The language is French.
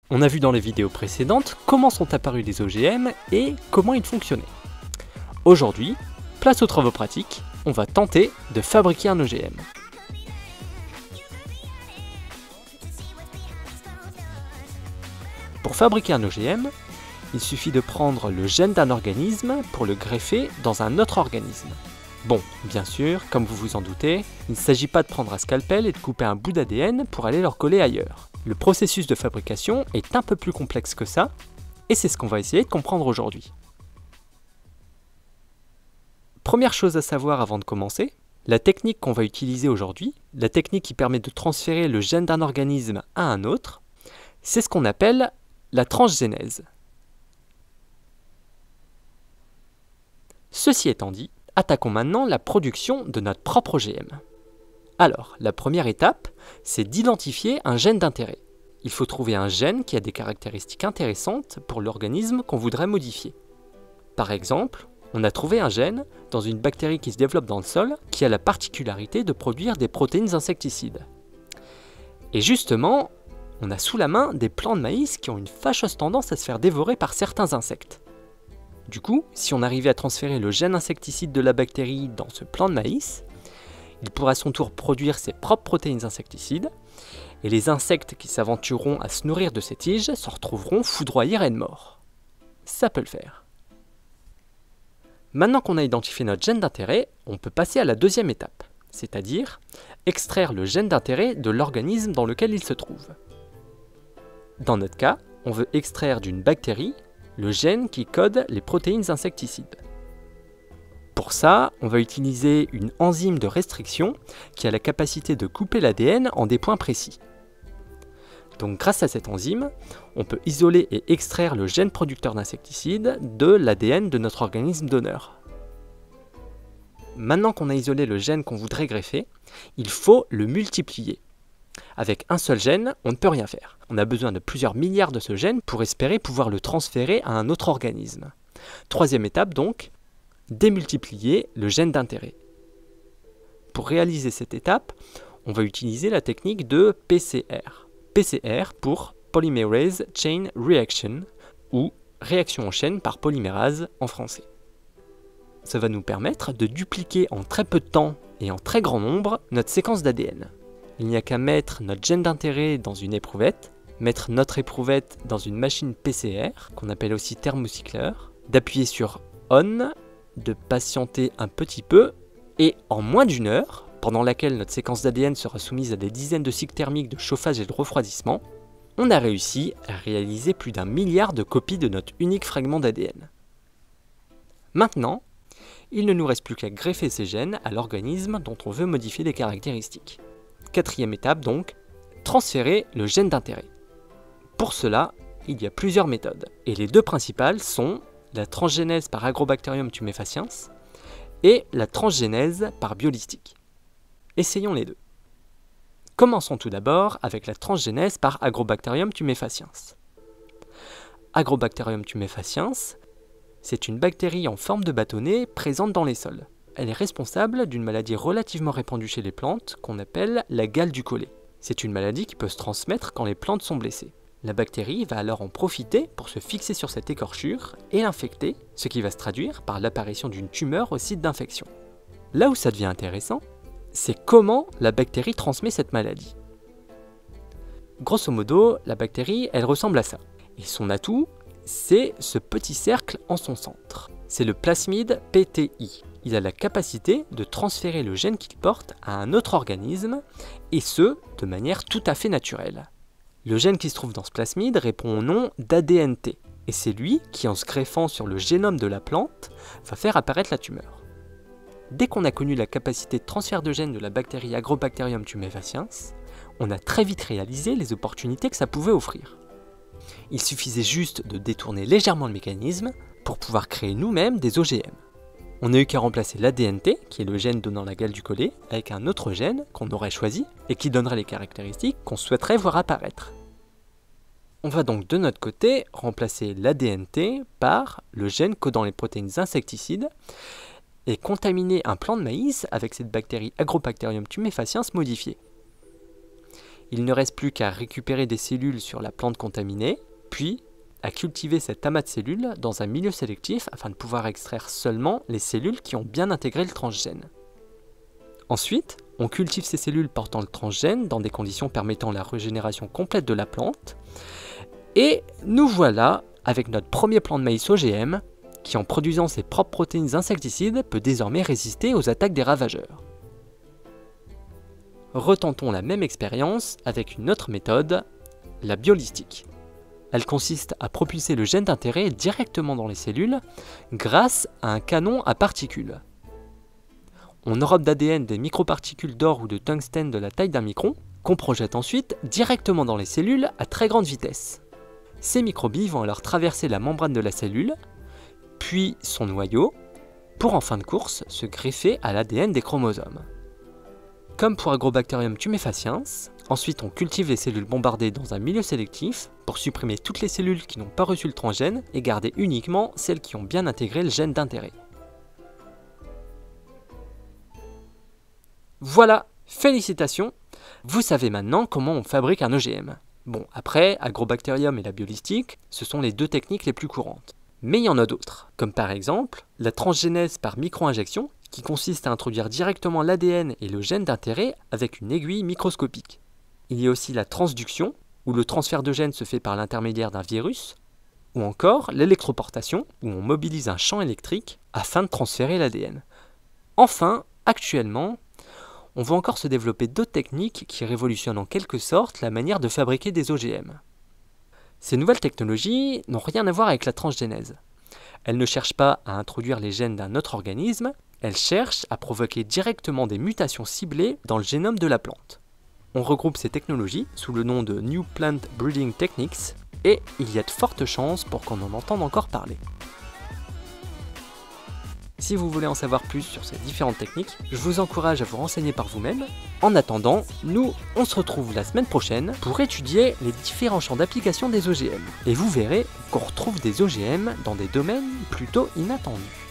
On a vu dans les vidéos précédentes comment sont apparus les OGM et comment ils fonctionnaient. Aujourd'hui, place aux travaux pratiques, on va tenter de fabriquer un OGM. Pour fabriquer un OGM, il suffit de prendre le gène d'un organisme pour le greffer dans un autre organisme. Bon, bien sûr, comme vous vous en doutez, il ne s'agit pas de prendre un scalpel et de couper un bout d'ADN pour aller le recoller ailleurs. Le processus de fabrication est un peu plus complexe que ça, et c'est ce qu'on va essayer de comprendre aujourd'hui. Première chose à savoir avant de commencer, la technique qu'on va utiliser aujourd'hui, la technique qui permet de transférer le gène d'un organisme à un autre, c'est ce qu'on appelle la transgénèse. Ceci étant dit, attaquons maintenant la production de notre propre OGM. Alors, la première étape, c'est d'identifier un gène d'intérêt. Il faut trouver un gène qui a des caractéristiques intéressantes pour l'organisme qu'on voudrait modifier. Par exemple, on a trouvé un gène dans une bactérie qui se développe dans le sol qui a la particularité de produire des protéines insecticides. Et justement, on a sous la main des plants de maïs qui ont une fâcheuse tendance à se faire dévorer par certains insectes. Du coup, si on arrivait à transférer le gène insecticide de la bactérie dans ce plant de maïs, il pourrait à son tour produire ses propres protéines insecticides, et les insectes qui s'aventureront à se nourrir de ces tiges se retrouveront foudroyés et morts. Ça peut le faire. Maintenant qu'on a identifié notre gène d'intérêt, on peut passer à la deuxième étape, c'est-à-dire extraire le gène d'intérêt de l'organisme dans lequel il se trouve. Dans notre cas, on veut extraire d'une bactérie le gène qui code les protéines insecticides. Pour ça, on va utiliser une enzyme de restriction qui a la capacité de couper l'ADN en des points précis. Donc grâce à cette enzyme, on peut isoler et extraire le gène producteur d'insecticides de l'ADN de notre organisme donneur. Maintenant qu'on a isolé le gène qu'on voudrait greffer, il faut le multiplier. Avec un seul gène, on ne peut rien faire. On a besoin de plusieurs milliards de ce gène pour espérer pouvoir le transférer à un autre organisme. Troisième étape donc, démultiplier le gène d'intérêt. Pour réaliser cette étape, on va utiliser la technique de PCR. PCR pour Polymerase Chain Reaction, ou réaction en chaîne par polymérase en français. Ça va nous permettre de dupliquer en très peu de temps et en très grand nombre notre séquence d'ADN. Il n'y a qu'à mettre notre gène d'intérêt dans une éprouvette, mettre notre éprouvette dans une machine PCR, qu'on appelle aussi thermocycleur, d'appuyer sur ON, de patienter un petit peu, et en moins d'une heure, pendant laquelle notre séquence d'ADN sera soumise à des dizaines de cycles thermiques de chauffage et de refroidissement, on a réussi à réaliser plus d'1 milliard de copies de notre unique fragment d'ADN. Maintenant, il ne nous reste plus qu'à greffer ces gènes à l'organisme dont on veut modifier les caractéristiques. Quatrième étape donc, transférer le gène d'intérêt. Pour cela, il y a plusieurs méthodes, et les deux principales sont la transgénèse par Agrobacterium tumefaciens et la transgénèse par Biolistic. Essayons les deux. Commençons tout d'abord avec la transgénèse par Agrobacterium tumefaciens. Agrobacterium tumefaciens, c'est une bactérie en forme de bâtonnet présente dans les sols. Elle est responsable d'une maladie relativement répandue chez les plantes qu'on appelle la gale du collet. C'est une maladie qui peut se transmettre quand les plantes sont blessées. La bactérie va alors en profiter pour se fixer sur cette écorchure et l'infecter, ce qui va se traduire par l'apparition d'une tumeur au site d'infection. Là où ça devient intéressant, c'est comment la bactérie transmet cette maladie. Grosso modo, la bactérie, elle ressemble à ça. Et son atout, c'est ce petit cercle en son centre. C'est le plasmide PTI. Il a la capacité de transférer le gène qu'il porte à un autre organisme, et ce, de manière tout à fait naturelle. Le gène qui se trouve dans ce plasmide répond au nom d'ADNT, et c'est lui qui, en se greffant sur le génome de la plante, va faire apparaître la tumeur. Dès qu'on a connu la capacité de transfert de gènes de la bactérie Agrobacterium tumefaciens, on a très vite réalisé les opportunités que ça pouvait offrir. Il suffisait juste de détourner légèrement le mécanisme pour pouvoir créer nous-mêmes des OGM. On n'a eu qu'à remplacer l'ADNT, qui est le gène donnant la gale du collet, avec un autre gène qu'on aurait choisi et qui donnerait les caractéristiques qu'on souhaiterait voir apparaître. On va donc de notre côté remplacer l'ADNT par le gène codant les protéines insecticides et contaminer un plant de maïs avec cette bactérie Agrobacterium tumefaciens modifiée. Il ne reste plus qu'à récupérer des cellules sur la plante contaminée, puis à cultiver cet amas de cellules dans un milieu sélectif afin de pouvoir extraire seulement les cellules qui ont bien intégré le transgène. Ensuite, on cultive ces cellules portant le transgène dans des conditions permettant la régénération complète de la plante, et nous voilà avec notre premier plant de maïs OGM qui, en produisant ses propres protéines insecticides, peut désormais résister aux attaques des ravageurs. Retentons la même expérience avec une autre méthode, la biolistique. Elle consiste à propulser le gène d'intérêt directement dans les cellules grâce à un canon à particules. On enrobe d'ADN des microparticules d'or ou de tungstène de la taille d'un micron, qu'on projette ensuite directement dans les cellules à très grande vitesse. Ces microbilles vont alors traverser la membrane de la cellule, puis son noyau, pour en fin de course se greffer à l'ADN des chromosomes. Comme pour Agrobacterium tumefaciens, ensuite on cultive les cellules bombardées dans un milieu sélectif pour supprimer toutes les cellules qui n'ont pas reçu le transgène et garder uniquement celles qui ont bien intégré le gène d'intérêt. Voilà, félicitations, vous savez maintenant comment on fabrique un OGM. Bon, après, Agrobacterium et la biolistique, ce sont les deux techniques les plus courantes. Mais il y en a d'autres, comme par exemple la transgénèse par micro-injection, qui consiste à introduire directement l'ADN et le gène d'intérêt avec une aiguille microscopique. Il y a aussi la transduction, où le transfert de gènes se fait par l'intermédiaire d'un virus, ou encore l'électroportation, où on mobilise un champ électrique afin de transférer l'ADN. Enfin, actuellement, on va encore se développer d'autres techniques qui révolutionnent en quelque sorte la manière de fabriquer des OGM. Ces nouvelles technologies n'ont rien à voir avec la transgénèse. Elles ne cherchent pas à introduire les gènes d'un autre organisme, elles cherchent à provoquer directement des mutations ciblées dans le génome de la plante. On regroupe ces technologies sous le nom de New Plant Breeding Techniques, et il y a de fortes chances pour qu'on en entende encore parler. Si vous voulez en savoir plus sur ces différentes techniques, je vous encourage à vous renseigner par vous-même. En attendant, nous, on se retrouve la semaine prochaine pour étudier les différents champs d'application des OGM. Et vous verrez qu'on retrouve des OGM dans des domaines plutôt inattendus.